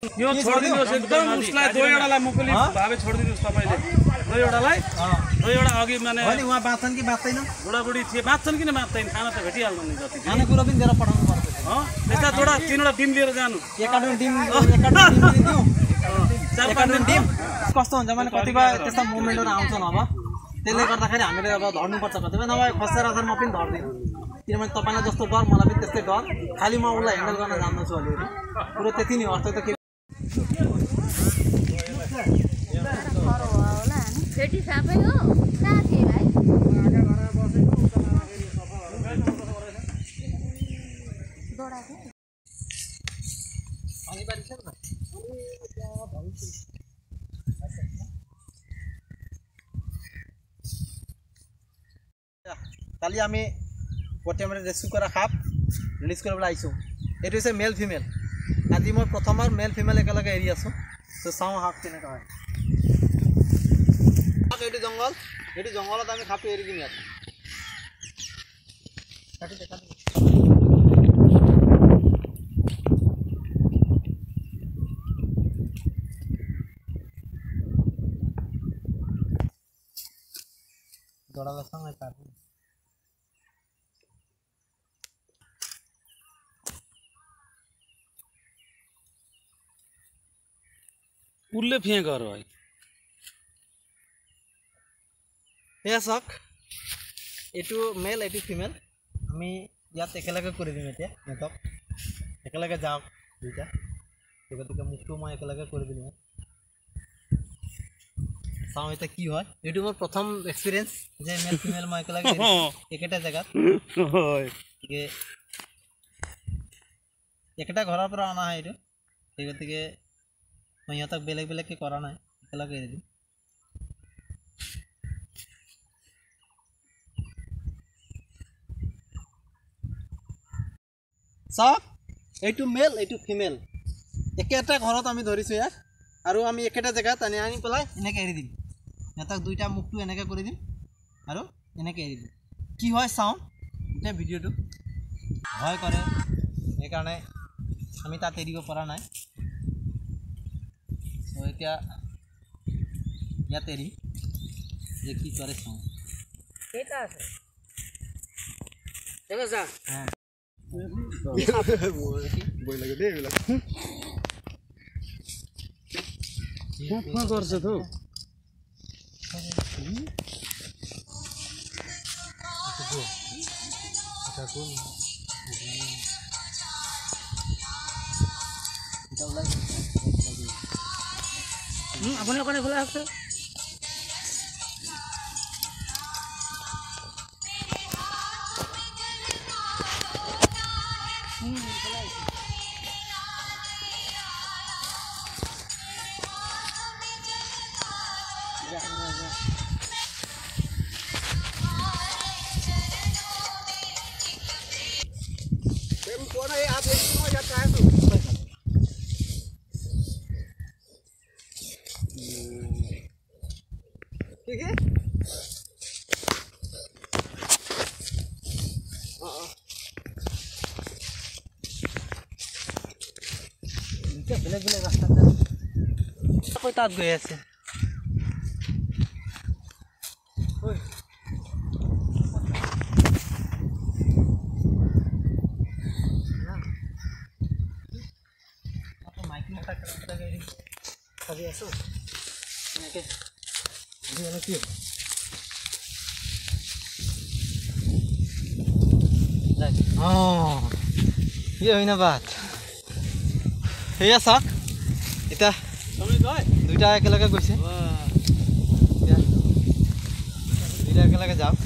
यो छोडिदिनुस् एकदम उसलाई दुईवटालाई मुकुली भावे छोडिदिनुस् तपाईले दुईवटालाई दुईवटा अघि माने अनि उहाँ बाँच्छन् कि बाँच्दैन बुढाबुढी थिए बाँच्छन् किन बाँच्दैन खाना त भेटिहाल्नु नि जति खाने कुरो पनि दिएर पठाउनु पर्छ त्यस्ता जोडा तीनवटा टिम लिएर जानु एक कार्टुन डिम दिदिउ चार कार्टुन डिम कस्तो हुन्छ भने कतिपय त्यस्ता मोमेन्टहरु आउँछन् अब त्यसले गर्दाखेरि हामीले अब धर्नुपर्छ कतिपय नभए खसेर म पनि धर्दिन किनभने तपाईलाई जस्तो डर मलाई पनि त्यस्तै डर खाली म उसलाई ह्यान्डल गर्न जान्छु अलिअलि पुरो त्यति नै हो अस्ति त फेटी सापै हो कहाँ थिए भाइ दोडा थियो अनि बारी छ त কালি আমি পটিয়ামারি রেস্কিউ করা সাপ রিলিজ কৰিবলৈ আইছো এটো হৈছে মেল ফিমেল আজি মই প্ৰথমবাৰ মেল ফিমেল একেলগে এৰি আছো তো চাও হাক কেনেকা হয় এটো জঙ্গলত আমি সাপটো এৰি দিম ইয়াত কাটি দে দড়ালা সঙ্গে পাবো उल्ले फिया गर भाइ এয়া চাওক এটো মেল এটো ফিমেল আমি ইয়াত একেলগে কৰি দিম এতিয়া নেটক একেলগে যাওক দুইটা গতিকে মুখটো মই একেলগে কৰি দিম চাওঁ এটা কি হয় এটো মোৰ প্ৰথম এক্সপেৰিয়েন্স যে মেল ফিমেল মই একেলগে একেটা জায়গাত হয় গতিকে একটা ঘৰৰ পৰা অনা হয় এটো গতিকে মই ইয়াতক বেলেগ বেলেগকে কৰা নাই একেলগে এৰি দিম চাওক এইটো মেল এইটো ফিমেল একেটা ঘৰত আমি ধৰিছো ইয়াক আৰু আমি একেটা জায়গাত আনি পেলাই এনেকৈ এৰি দিম ইয়াতক দুইটা মুখটো এনেকৈ কৰি দিম আৰু এনেকৈ এৰি দিম কি হয় চাওঁ এটা ভিডিঅ'টো ভয় কৰে সেইকাৰণে আমি তাত এৰিব পৰা নাই তো এতিয়া ইয়াত এৰি যে কি কৰে চাওঁ কেইটা আছে দেখা যা হ্যাঁ বই লাগে দে এগুলা কোন गर्छ त আপুনি কোনে খোলা আছে ठीक है बेलेग बेलेग रास्ता कोई तात गए ऐसे माइक मोटा करता गए कभी ऐसा ओके ini क्या oh ये होइन बात এয়া চাওক এটা দুইটা একেলগে গৈছে দুইটা একেলগে যাওক